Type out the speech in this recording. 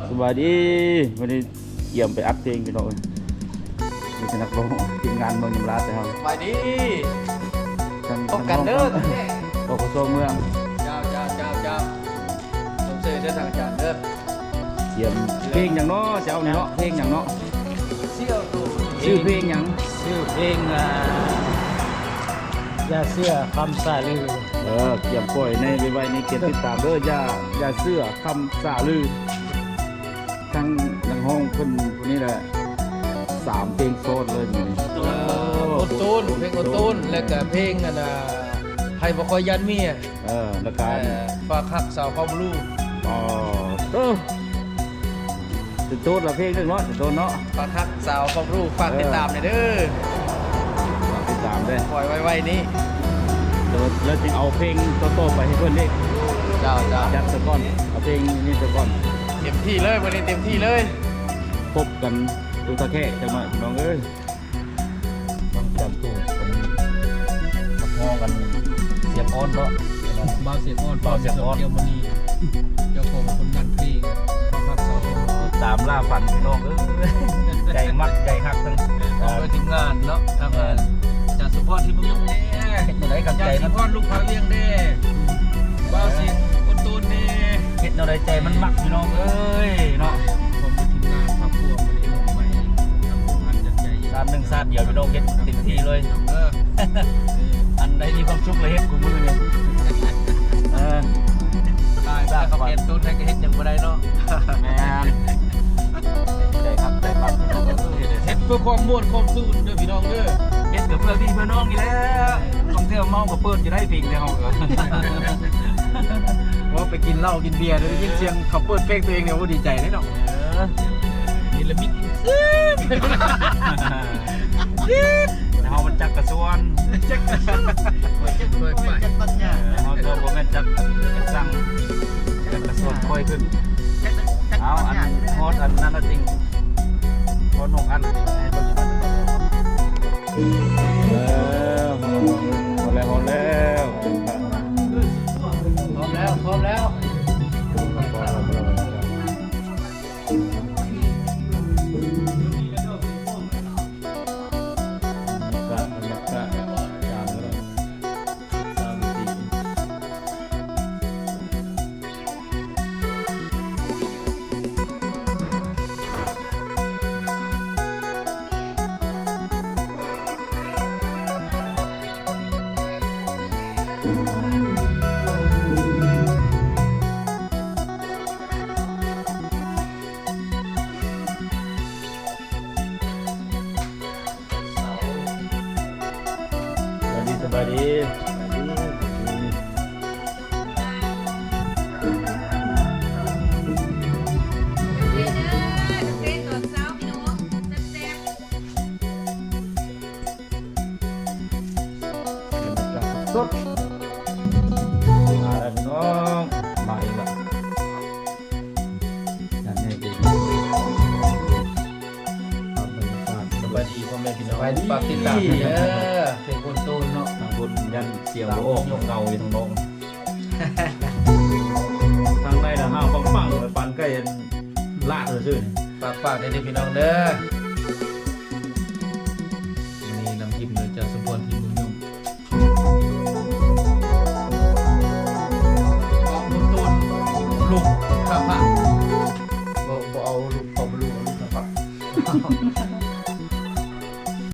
สบายดีวันนี้เยี่ยมไปอัดเพลงพี่น้องมีนักร้องทีมงานเมืองยมราชนะครับ ไปดิพบกันเด้อ ปกโซเมือง เจ้าผมเจอเด้อทางอาจารย์เด้อ เยี่ยมเพลงอย่างเนาะเจ้าเนี่ยเนาะเพลงอย่างเนาะ เสี่ยวตู ชื่อเพลงอย่าง ชื่อเพลงยาเสื้อคำสาลือ เกี่ยมปล่อยในไว้ในเกียรติดตามเด้อย่าเสื้อคำสาลือทั้งนักห้องคนนี้แหละ3เพลงโซนเลยนี่ อดตูนเพลงอดตูนแล้วก็เพลงให้บ่คอยยันเมีย แล้วการ ฝากคักสาวเขาบลู จะโต้นละเพลงนึงเนาะจะโต้นเนาะ ฝากคักสาวเขาบลูฝากติดตามหน่อยเด้อ ติดตามได้ ปล่อยไว้ๆนี้ แล้วจึงเอาเพลงโตๆไปให้เพื่อนเด็ก เจ้า จัดตะก้อนเอาเพลงนี้ตะก้อน เต็มที่เลยวันนี้เต็มที่เลย พบกันดูตะแค่จังหวะน้องเอ้ย บางจำตู้ผมมาพอกันเสียบอ้อนเนาะ บ่าวเสียงอ้อน เบาเสียบอ้อน เกี่ยวมณีเจ้าของคนนั้นเพลงฝากคักสาว ตามล่าฝันพี่น้องเอ้ยใจมักใจหักทั้ง ออกไปทีมงานเนาะทำงานอาจารย์สุพรที่มึงยุ่งแน่ เฮ็ดแนวใดกับ อา ใจ จารย์สุ มัน พรลูกพาเวียงแน่บ้าวเสียงคนตูนแน่ เฮ็ดแนวใดใจมันมักพี่น้องเอ้ยเนาะ ผมเป็นทีมงานพักพวงวันนี้ลงไปทำงานจัดใหญ่ ชาติหนึ่งชาติเดียวพี่น้องเฮ็ดเต็มที่เลย เออ อันใดมีความสุขเลยเฮ็ดกูมือเนี่ย ตายตายเขาเก็บตูนให้ก็เฮ็ดยังบ่ได้เนาะ แม่นใจครับใจปักพี่น้องเอ้ย เฮ็ดเพื่อความม่วนความซื่นเด้อพี่น้องเด้อ เฮ็ดกับเพื่อนพี่เพื่อนน้องนี่แหละต้องเที่ยวเมากับเปิ้นจะได้เพลงในห้องก็ ว่าไปกินเหล้ากินเบียร์ได้ยินเสียงเขาเปิดเพลงตัวเองเนี่ยโอ้ดีใจแน่เนาะนี่ละมิด เฮามันจักกระส่วน จักเปิดไป เฮาตัวบ่แม่นจักสั่งจักกระส่วนค่อยขึ้นเอาอันฮอดอันนั้นน่ะจริงฮอด6อันให้เบิ่งอยู่มัน พอแล้ว พร้อมแล้ว สบายดี เด้อเต้นตอนเช้าพี่น้องแซ่บ สดมาแล้วน้องมาอีกแล้วจัดให้ดีสบายดีพ่อแม่พี่น้อง ไปฝากติดตามเด้อเพลงคนตูนเนาะ ทางบนยันเสียงโอ้ยงเงาอยู่ทางลงทางในนะห้าวปังๆไปปันใกล้ลาดเลยซื่อ ฝากได้เด้อพี่น้องเด้อนี่นำทีมโดยเจ้าสมพรทีมมึงยุ่งเอาคนตูนลูกข้าพระบ่เอาลูกเอาลูกข้าพระ